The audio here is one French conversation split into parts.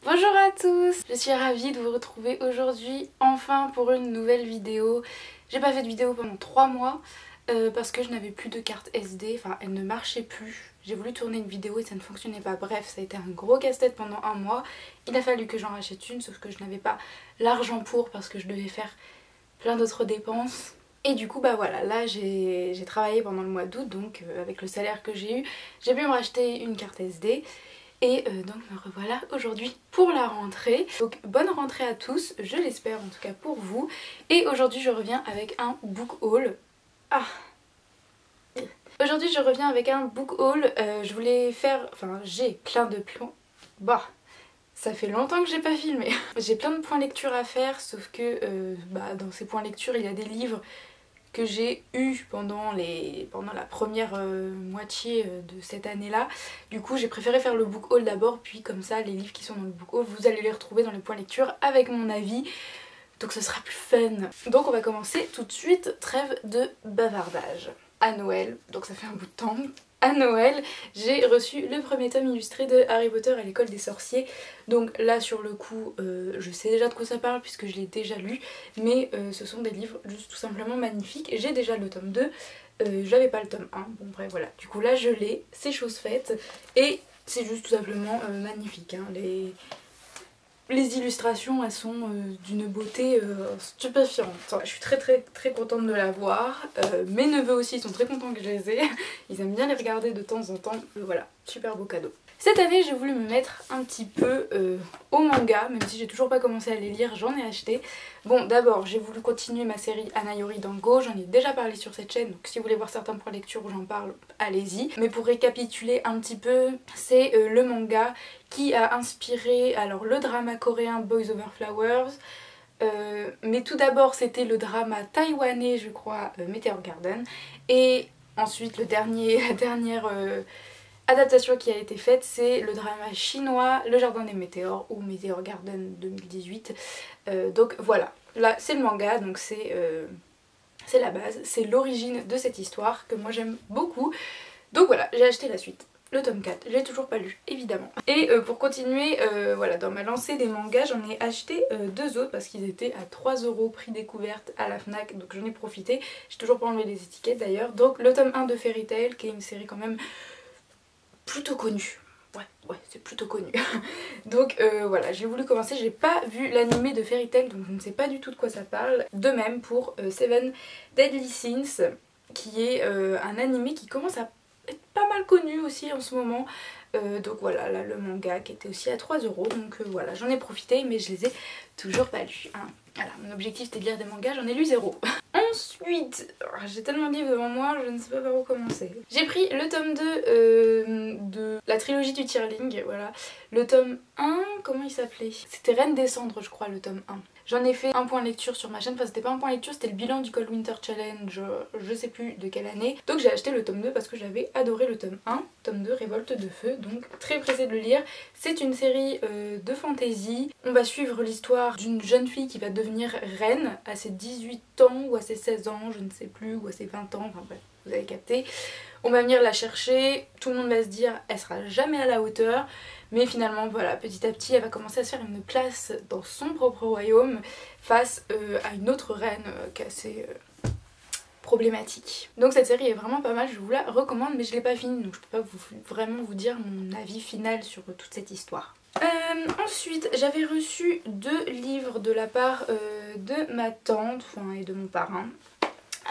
Bonjour à tous, je suis ravie de vous retrouver aujourd'hui enfin pour une nouvelle vidéo. J'ai pas fait de vidéo pendant 3 mois parce que je n'avais plus de carte SD, enfin elle ne marchait plus. J'ai voulu tourner une vidéo et ça ne fonctionnait pas, bref ça a été un gros casse-tête pendant un mois. Il a fallu que j'en rachète une sauf que je n'avais pas l'argent pour parce que je devais faire plein d'autres dépenses. Et du coup bah voilà, là j'ai travaillé pendant le mois d'août donc avec le salaire que j'ai eu, j'ai pu me racheter une carte SD. Et donc me revoilà aujourd'hui pour la rentrée. Donc bonne rentrée à tous, je l'espère en tout cas pour vous. Et aujourd'hui je reviens avec un book haul. Aujourd'hui je reviens avec un book haul. Je voulais faire, enfin j'ai plein de plans. Ça fait longtemps que j'ai pas filmé. J'ai plein de points lecture à faire sauf que dans ces points lecture il y a des livres que j'ai eu pendant la première moitié de cette année-là. Du coup j'ai préféré faire le book haul d'abord, puis comme ça les livres qui sont dans le book haul vous allez les retrouver dans les points lecture avec mon avis. Donc ce sera plus fun. Donc on va commencer tout de suite, trêve de bavardage. À Noël, donc ça fait un bout de temps, à Noël, j'ai reçu le premier tome illustré de Harry Potter et l'école des sorciers. Donc là sur le coup, je sais déjà de quoi ça parle puisque je l'ai déjà lu, mais ce sont des livres juste tout simplement magnifiques. J'ai déjà le tome 2, j'avais pas le tome 1, bon bref voilà. Du coup là je l'ai, c'est chose faite et c'est juste tout simplement magnifique. Hein. Les illustrations elles sont d'une beauté stupéfiante. Je suis très contente de l'avoir. Mes neveux aussi sont très contents que je les ai. Ils aiment bien les regarder de temps en temps. Voilà, super beau cadeau. Cette année j'ai voulu me mettre un petit peu au manga, même si j'ai toujours pas commencé à les lire, j'en ai acheté. Bon d'abord j'ai voulu continuer ma série Anayori Dango, j'en ai déjà parlé sur cette chaîne, donc si vous voulez voir certains points lecture où j'en parle, allez-y. Mais pour récapituler un petit peu, c'est le manga qui a inspiré alors le drama coréen Boys Over Flowers, mais tout d'abord c'était le drama taïwanais je crois, Meteor Garden, et ensuite la dernière adaptation qui a été faite c'est le drama chinois Le Jardin des Météores ou Meteor Garden 2018. Donc voilà, là c'est le manga, donc c'est la base, c'est l'origine de cette histoire que moi j'aime beaucoup. Donc voilà, j'ai acheté la suite. Le tome 4, je l'ai toujours pas lu évidemment. Et pour continuer voilà, dans ma lancée des mangas, j'en ai acheté deux autres parce qu'ils étaient à 3 € prix découverte à la FNAC, donc j'en ai profité. J'ai toujours pas enlevé les étiquettes d'ailleurs. Donc le tome 1 de Fairy Tail qui est une série quand même plutôt connue. Ouais, c'est plutôt connu. Donc voilà, j'ai voulu commencer, j'ai pas vu l'animé de Fairy Tail donc je ne sais pas du tout de quoi ça parle. De même pour Seven Deadly Sins qui est un animé qui commence à être pas mal connu aussi en ce moment. Donc voilà, là le manga qui était aussi à 3 €, donc voilà, j'en ai profité mais je les ai toujours pas lus. Hein. Voilà, mon objectif c'était de lire des mangas, j'en ai lu 0. Ensuite, j'ai tellement de livres devant moi, je ne sais pas par où commencer. J'ai pris le tome 2 de la trilogie du Tierling, voilà. Le tome 1, comment il s'appelait? C'était Reine des Cendres je crois, le tome 1. J'en ai fait un point lecture sur ma chaîne, enfin c'était pas un point lecture, c'était le bilan du Cold Winter Challenge, je sais plus de quelle année. Donc j'ai acheté le tome 2 parce que j'avais adoré le tome 1, tome 2 Révolte de Feu, donc très pressée de le lire. C'est une série de fantasy, on va suivre l'histoire d'une jeune fille qui va devenir reine à ses 18 ans ou à ses 16 ans, je ne sais plus, ou à ses 20 ans, enfin bref, vous avez capté. On va venir la chercher, tout le monde va se dire elle sera jamais à la hauteur. Mais finalement voilà, petit à petit elle va commencer à se faire une place dans son propre royaume face à une autre reine qui est assez problématique. Donc cette série est vraiment pas mal, je vous la recommande mais je l'ai pas finie donc je peux pas vraiment vous dire mon avis final sur toute cette histoire. Ensuite j'avais reçu 2 livres de la part de ma tante et de mon parrain.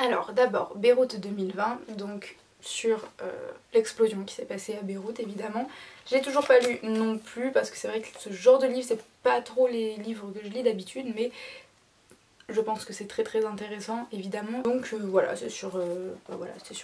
Alors d'abord Beyrouth 2020, donc sur l'explosion qui s'est passée à Beyrouth évidemment. Je l'ai toujours pas lu non plus parce que c'est vrai que ce genre de livre c'est pas trop les livres que je lis d'habitude, mais je pense que c'est très intéressant évidemment. Donc voilà, c'est sur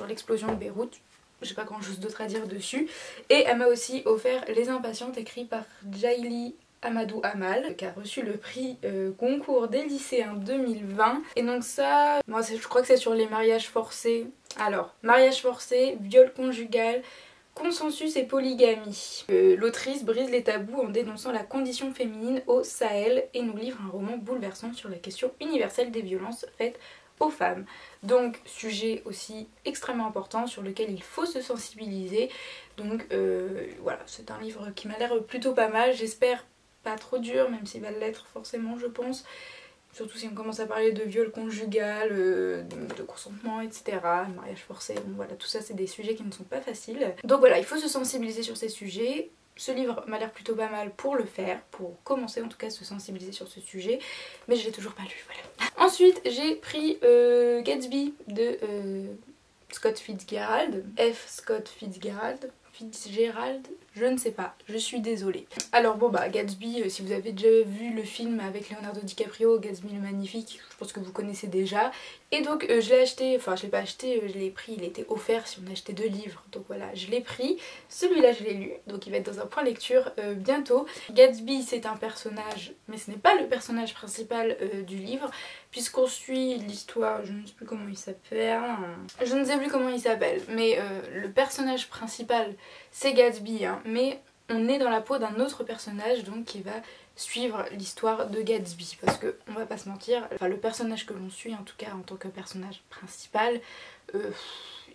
l'explosion de Beyrouth. J'ai pas grand chose d'autre à dire dessus. Et elle m'a aussi offert Les Impatientes écrit par Jaili Amadou Amal qui a reçu le prix concours des lycéens 2020. Et donc ça, moi je crois que c'est sur les mariages forcés. Alors, mariage forcé, viol conjugal, consensus et polygamie. L'autrice brise les tabous en dénonçant la condition féminine au Sahel et nous livre un roman bouleversant sur la question universelle des violences faites aux femmes. Donc sujet aussi extrêmement important sur lequel il faut se sensibiliser. Donc voilà, c'est un livre qui m'a l'air plutôt pas mal. J'espère pas trop dur, même s'il va l'être forcément je pense. Surtout si on commence à parler de viol conjugal, de consentement, etc. Mariage forcé, donc voilà, tout ça c'est des sujets qui ne sont pas faciles. Donc voilà, il faut se sensibiliser sur ces sujets. Ce livre m'a l'air plutôt pas mal pour le faire, pour commencer en tout cas à se sensibiliser sur ce sujet, mais je l'ai toujours pas lu, voilà. Ensuite j'ai pris Gatsby de Scott Fitzgerald, F. Scott Fitzgerald, je ne sais pas, je suis désolée. Alors bon bah Gatsby, si vous avez déjà vu le film avec Leonardo DiCaprio, Gatsby le Magnifique, je pense que vous connaissez déjà. Et donc je l'ai acheté, enfin je l'ai pas acheté, je l'ai pris, il était offert si on achetait 2 livres. Donc voilà, je l'ai pris, celui-là je l'ai lu, donc il va être dans un point lecture bientôt. Gatsby c'est un personnage, mais ce n'est pas le personnage principal du livre, puisqu'on suit l'histoire, je ne sais plus comment il s'appelle, mais le personnage principal c'est Gatsby, hein, mais on est dans la peau d'un autre personnage donc qui va suivre l'histoire de Gatsby, parce que on va pas se mentir, enfin le personnage que l'on suit en tout cas en tant que personnage principal,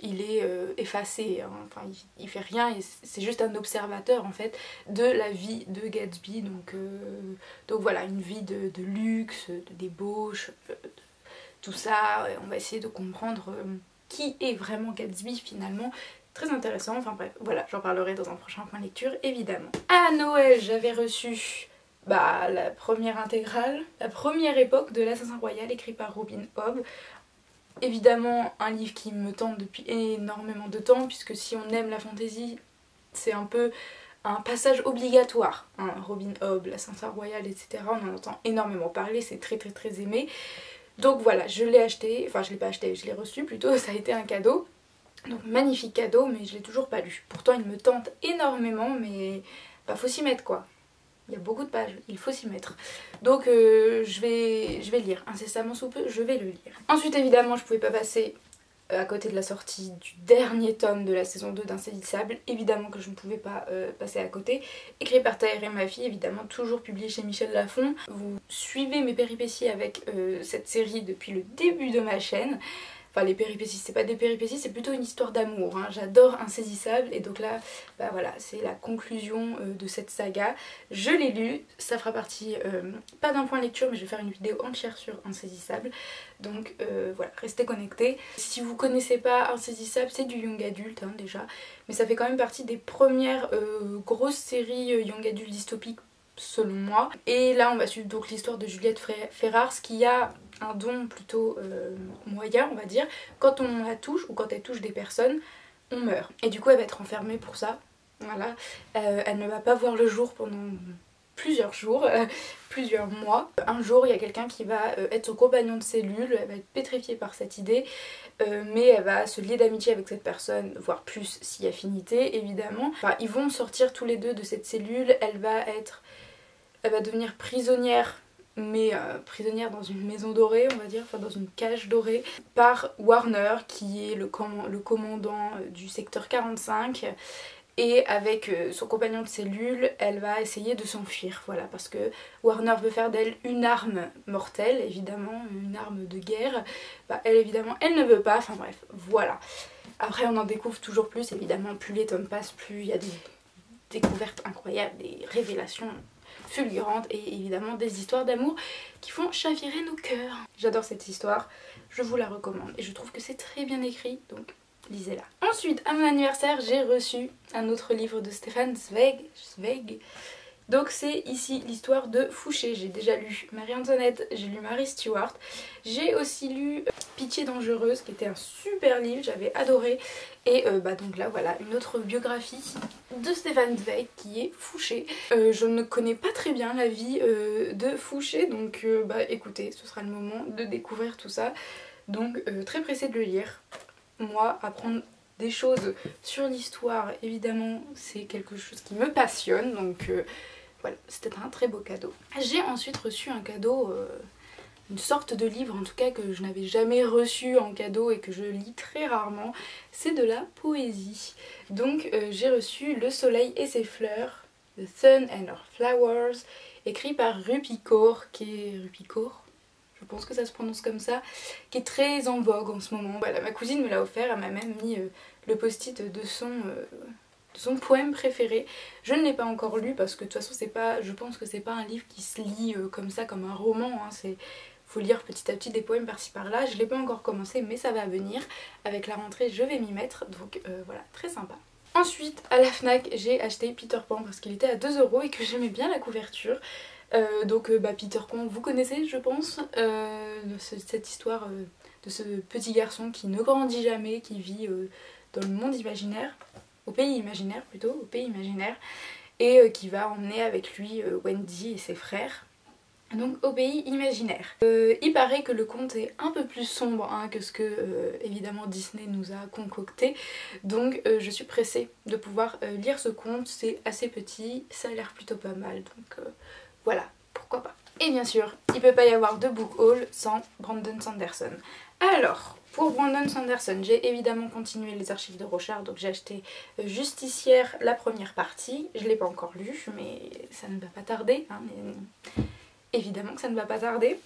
il est effacé, hein. Enfin il fait rien, c'est juste un observateur en fait de la vie de Gatsby, donc voilà, une vie de luxe, de débauche, tout ça. On va essayer de comprendre qui est vraiment Gatsby finalement. Très intéressant, enfin bref, voilà, j'en parlerai dans un prochain point lecture évidemment. À Noël j'avais reçu la première intégrale, la première époque de l'Assassin Royal écrit par Robin Hobb. Évidemment un livre qui me tente depuis énormément de temps, puisque si on aime la fantasy, c'est un peu un passage obligatoire, hein. Robin Hobb, l'Assassin Royal, etc. On en entend énormément parler, c'est très aimé. Donc voilà, je l'ai acheté, enfin je l'ai pas acheté, je l'ai reçu plutôt, ça a été un cadeau. Donc magnifique cadeau, mais je l'ai toujours pas lu. Pourtant il me tente énormément, mais faut s'y mettre quoi. Il y a beaucoup de pages, il faut s'y mettre. Donc je vais lire incessamment sous peu, je vais le lire. Ensuite évidemment je pouvais pas passer à côté de la sortie du dernier tome de la saison 2 d'Insaisissable. Évidemment que je ne pouvais pas passer à côté. Écrit par Taher et ma fille, évidemment toujours publié chez Michel Lafon. Vous suivez mes péripéties avec cette série depuis le début de ma chaîne. Enfin les péripéties, c'est pas des péripéties, c'est plutôt une histoire d'amour, hein. J'adore Insaisissable et donc là, voilà, c'est la conclusion de cette saga. Je l'ai lu, ça fera partie, pas d'un point lecture, mais je vais faire une vidéo entière sur Insaisissable. Donc voilà, restez connectés. Si vous connaissez pas Insaisissable, c'est du young adulte hein, déjà, mais ça fait quand même partie des premières grosses séries young adulte dystopiques selon moi. Et là on va suivre donc l'histoire de Juliette Ferrars qui a un don plutôt moyen on va dire. Quand on la touche ou quand elle touche des personnes, on meurt. Et du coup elle va être enfermée pour ça. Voilà. Elle ne va pas voir le jour pendant plusieurs jours, plusieurs mois. Un jour il y a quelqu'un qui va être son compagnon de cellule, elle va être pétrifiée par cette idée, mais elle va se lier d'amitié avec cette personne, voire plus si affinité évidemment. Enfin, ils vont sortir tous les deux de cette cellule, elle va devenir prisonnière, mais prisonnière dans une maison dorée on va dire, enfin dans une cage dorée, par Warner qui est le commandant du secteur 45. Et avec son compagnon de cellule, elle va essayer de s'enfuir, voilà, parce que Warner veut faire d'elle une arme mortelle, évidemment, une arme de guerre. Elle, évidemment, elle ne veut pas, enfin bref, voilà. Après, on en découvre toujours plus, évidemment, plus les tomes passent, plus il y a des découvertes incroyables, des révélations fulgurantes et évidemment des histoires d'amour qui font chavirer nos cœurs. J'adore cette histoire, je vous la recommande et je trouve que c'est très bien écrit, donc lisez-la. Ensuite, à mon anniversaire, j'ai reçu un autre livre de Stefan Zweig. Donc c'est ici l'histoire de Fouché. J'ai déjà lu Marie-Antoinette, j'ai lu Marie Stuart. J'ai aussi lu Pitié dangereuse, qui était un super livre, j'avais adoré. Et donc là voilà, une autre biographie de Stefan Zweig qui est Fouché. Je ne connais pas très bien la vie de Fouché, donc écoutez, ce sera le moment de découvrir tout ça. Donc très pressée de le lire. Moi, apprendre des choses sur l'histoire, évidemment, c'est quelque chose qui me passionne, donc voilà, c'était un très beau cadeau. J'ai ensuite reçu un cadeau, une sorte de livre en tout cas que je n'avais jamais reçu en cadeau et que je lis très rarement, c'est de la poésie. Donc j'ai reçu Le Soleil et ses fleurs, The Sun and Her Flowers, écrit par Rupi Kaur, je pense que ça se prononce comme ça, qui est très en vogue en ce moment. Voilà, ma cousine me l'a offert, elle m'a même mis le post-it de son poème préféré. Je ne l'ai pas encore lu parce que de toute façon c'est pas, je pense que c'est pas un livre qui se lit comme ça, comme un roman, hein. Faut lire petit à petit des poèmes par-ci par-là. Je l'ai pas encore commencé mais ça va venir. Avec la rentrée je vais m'y mettre, donc voilà, très sympa. Ensuite à la FNAC j'ai acheté Peter Pan parce qu'il était à 2 € et que j'aimais bien la couverture. Donc Peter Pan vous connaissez je pense, cette histoire de ce petit garçon qui ne grandit jamais, qui vit dans le monde imaginaire, au pays imaginaire plutôt, au pays imaginaire, et qui va emmener avec lui Wendy et ses frères. Donc au pays imaginaire. Il paraît que le conte est un peu plus sombre hein, que ce que évidemment Disney nous a concocté. Donc je suis pressée de pouvoir lire ce conte. C'est assez petit, ça a l'air plutôt pas mal. Donc voilà, pourquoi pas. Et bien sûr, il peut pas y avoir de book haul sans Brandon Sanderson. Alors, pour Brandon Sanderson, j'ai évidemment continué les archives de Rochard, donc j'ai acheté Justicière, la première partie. Je l'ai pas encore lu, mais ça ne va pas tarder. Hein, mais évidemment que ça ne va pas tarder.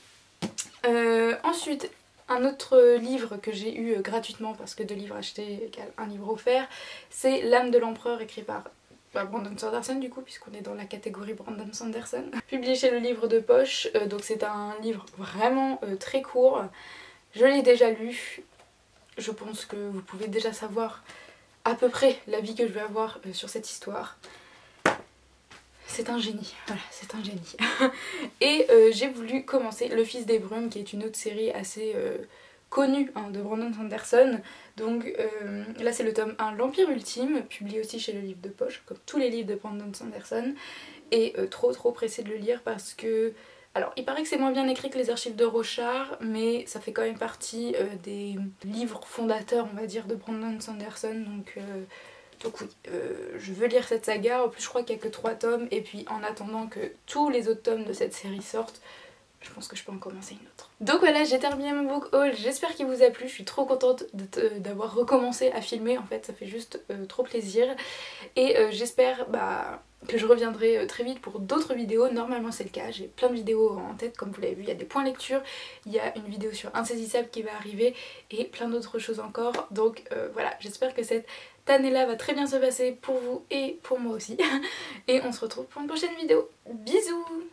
Ensuite, un autre livre que j'ai eu gratuitement, parce que 2 livres achetés égale 1 livre offert, c'est L'âme de l'empereur, écrit par Brandon Sanderson du coup, puisqu'on est dans la catégorie Brandon Sanderson. Publié chez le Livre de Poche, donc c'est un livre vraiment très court. Je l'ai déjà lu, je pense que vous pouvez déjà savoir à peu près l'avis que je vais avoir sur cette histoire. C'est un génie, voilà, c'est un génie. Et j'ai voulu commencer Le Fils des Brumes, qui est une autre série assez connue hein, de Brandon Sanderson. Donc là c'est le tome 1, L'Empire Ultime, publié aussi chez le Livre de Poche, comme tous les livres de Brandon Sanderson. Et trop pressée de le lire parce que... Alors il paraît que c'est moins bien écrit que les archives de Rochard, mais ça fait quand même partie des livres fondateurs on va dire de Brandon Sanderson. Donc oui, je veux lire cette saga. En plus je crois qu'il n'y a que 3 tomes et puis en attendant que tous les autres tomes de cette série sortent, je pense que je peux en commencer une autre. Donc voilà, j'ai terminé mon book haul, j'espère qu'il vous a plu, je suis trop contente d'avoir recommencé à filmer en fait, ça fait juste trop plaisir. Et j'espère que je reviendrai très vite pour d'autres vidéos, normalement c'est le cas, j'ai plein de vidéos en tête comme vous l'avez vu, il y a des points lecture, il y a une vidéo sur Insaisissable qui va arriver et plein d'autres choses encore. Donc voilà, j'espère que cette année-là va très bien se passer pour vous et pour moi aussi. Et on se retrouve pour une prochaine vidéo. Bisous!